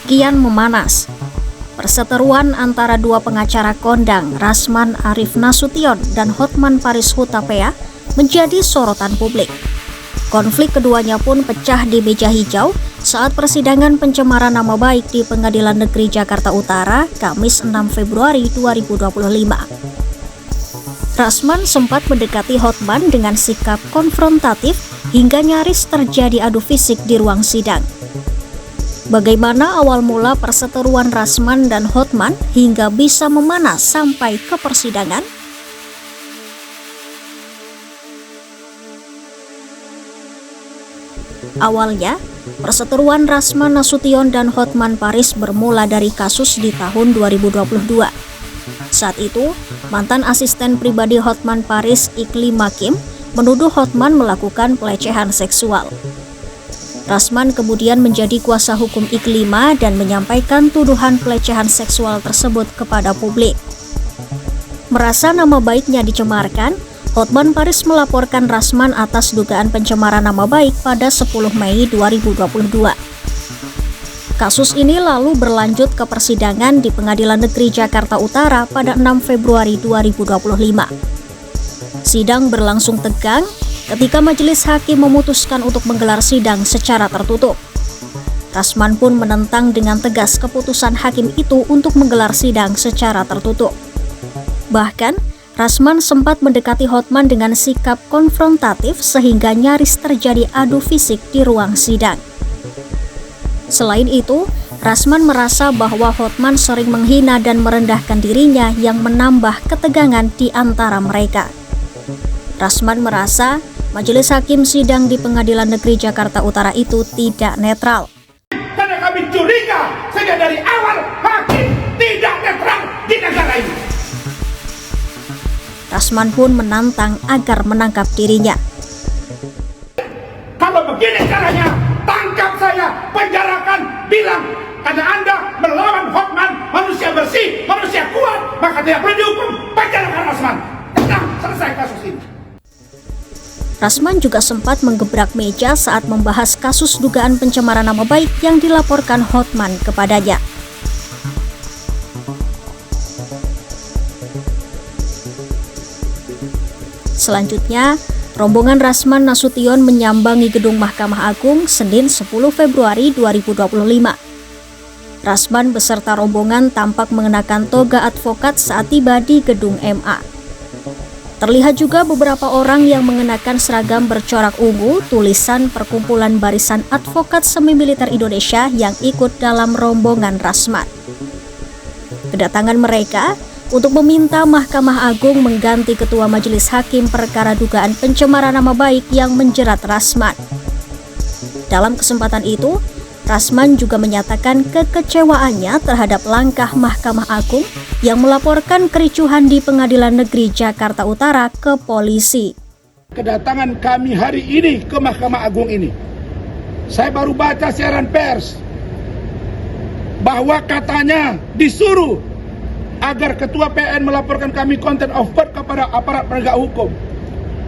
Kian memanas. Perseteruan antara dua pengacara kondang, Rasman Arif Nasution dan Hotman Paris Hutapea, menjadi sorotan publik. Konflik keduanya pun pecah di meja hijau saat persidangan pencemaran nama baik di Pengadilan Negeri Jakarta Utara, Kamis 6 Februari 2025. Rasman sempat mendekati Hotman dengan sikap konfrontatif hingga nyaris terjadi adu fisik di ruang sidang. Bagaimana awal mula perseteruan Rasman dan Hotman hingga bisa memanas sampai ke persidangan? Awalnya, perseteruan Rasman Nasution dan Hotman Paris bermula dari kasus di tahun 2022. Saat itu, mantan asisten pribadi Hotman Paris, Ikli Makim, menuduh Hotman melakukan pelecehan seksual. Rasman kemudian menjadi kuasa hukum Iklima dan menyampaikan tuduhan pelecehan seksual tersebut kepada publik. Merasa nama baiknya dicemarkan, Hotman Paris melaporkan Rasman atas dugaan pencemaran nama baik pada 10 Mei 2022. Kasus ini lalu berlanjut ke persidangan di Pengadilan Negeri Jakarta Utara pada 6 Februari 2025. Sidang berlangsung tegang ketika majelis hakim memutuskan untuk menggelar sidang secara tertutup. Rasman pun menentang dengan tegas keputusan hakim itu untuk menggelar sidang secara tertutup. Bahkan, Rasman sempat mendekati Hotman dengan sikap konfrontatif sehingga nyaris terjadi adu fisik di ruang sidang. Selain itu, Rasman merasa bahwa Hotman sering menghina dan merendahkan dirinya yang menambah ketegangan di antara mereka. Rasman merasa majelis hakim sidang di Pengadilan Negeri Jakarta Utara itu tidak netral. Karena kami curiga sejak dari awal hakim tidak netral di negara ini. Rasman pun menantang agar menangkap dirinya. Kalau begini caranya, tangkap saya, penjarakan, bilang karena Anda melawan Hotman, manusia bersih, manusia kuat, maka tidak perlu dihukum, penjarakan Rasman. Tenang, selesai kasus ini. Rasman juga sempat menggebrak meja saat membahas kasus dugaan pencemaran nama baik yang dilaporkan Hotman kepadanya. Selanjutnya, rombongan Rasman Nasution menyambangi gedung Mahkamah Agung Senin 10 Februari 2025. Rasman beserta rombongan tampak mengenakan toga advokat saat tiba di gedung MA. Terlihat juga beberapa orang yang mengenakan seragam bercorak ungu tulisan Perkumpulan Barisan Advokat Semi Militer Indonesia yang ikut dalam rombongan Rasman. Kedatangan mereka untuk meminta Mahkamah Agung mengganti Ketua Majelis Hakim perkara dugaan pencemaran nama baik yang menjerat Rasman. Dalam kesempatan itu, Rasman juga menyatakan kekecewaannya terhadap langkah Mahkamah Agung yang melaporkan kericuhan di Pengadilan Negeri Jakarta Utara ke polisi. Kedatangan kami hari ini ke Mahkamah Agung ini, saya baru baca siaran pers bahwa katanya disuruh agar Ketua PN melaporkan kami contempt of court kepada aparat penegak hukum,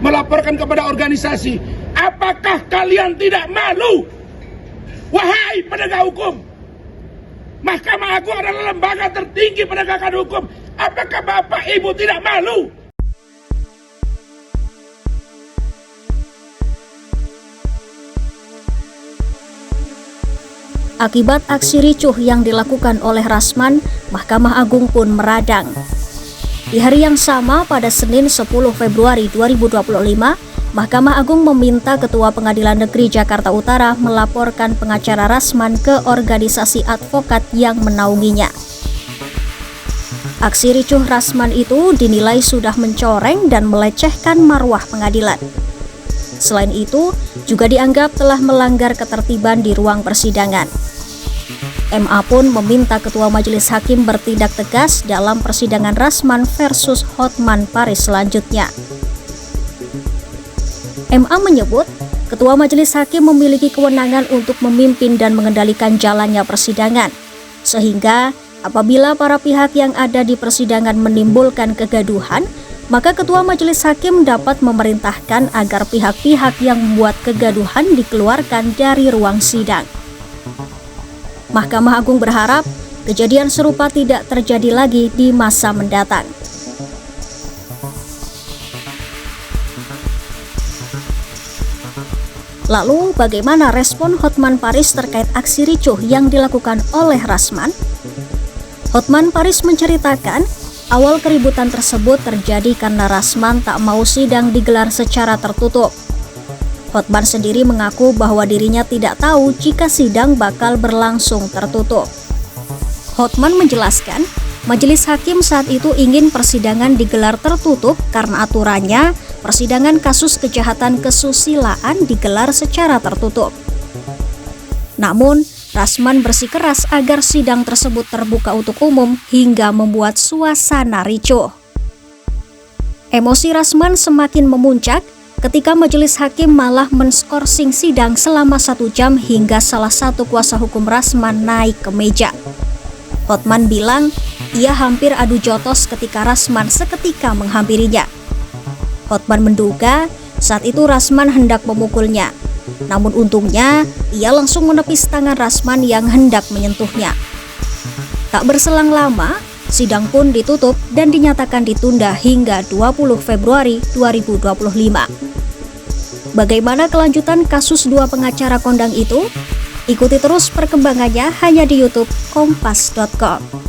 melaporkan kepada organisasi. Apakah kalian tidak malu? Wahai penegak hukum, Mahkamah Agung adalah lembaga tertinggi penegakan hukum. Apakah Bapak Ibu tidak malu? Akibat aksi ricuh yang dilakukan oleh Rasman, Mahkamah Agung pun meradang. Di hari yang sama, pada Senin 10 Februari 2025, Mahkamah Agung meminta Ketua Pengadilan Negeri Jakarta Utara melaporkan pengacara Rasman ke organisasi advokat yang menaunginya. Aksi ricuh Rasman itu dinilai sudah mencoreng dan melecehkan marwah pengadilan. Selain itu, juga dianggap telah melanggar ketertiban di ruang persidangan. MA pun meminta Ketua Majelis Hakim bertindak tegas dalam persidangan Rasman versus Hotman Paris selanjutnya. MA menyebut, Ketua Majelis Hakim memiliki kewenangan untuk memimpin dan mengendalikan jalannya persidangan, sehingga apabila para pihak yang ada di persidangan menimbulkan kegaduhan, maka Ketua Majelis Hakim dapat memerintahkan agar pihak-pihak yang membuat kegaduhan dikeluarkan dari ruang sidang. Mahkamah Agung berharap kejadian serupa tidak terjadi lagi di masa mendatang. Lalu, bagaimana respon Hotman Paris terkait aksi ricuh yang dilakukan oleh Rasman? Hotman Paris menceritakan, awal keributan tersebut terjadi karena Rasman tak mau sidang digelar secara tertutup. Hotman sendiri mengaku bahwa dirinya tidak tahu jika sidang bakal berlangsung tertutup. Hotman menjelaskan, Majelis Hakim saat itu ingin persidangan digelar tertutup karena aturannya persidangan kasus kejahatan kesusilaan digelar secara tertutup. Namun, Rasman bersikeras agar sidang tersebut terbuka untuk umum hingga membuat suasana ricuh. Emosi Rasman semakin memuncak ketika Majelis Hakim malah menskorsing sidang selama 1 jam hingga salah satu kuasa hukum Rasman naik ke meja. Hotman bilang ia hampir adu jotos ketika Rasman seketika menghampirinya. Hotman menduga saat itu Rasman hendak memukulnya. Namun untungnya ia langsung menepis tangan Rasman yang hendak menyentuhnya. Tak berselang lama, sidang pun ditutup dan dinyatakan ditunda hingga 20 Februari 2025. Bagaimana kelanjutan kasus 2 pengacara kondang itu? Ikuti terus perkembangannya hanya di YouTube Kompas.com.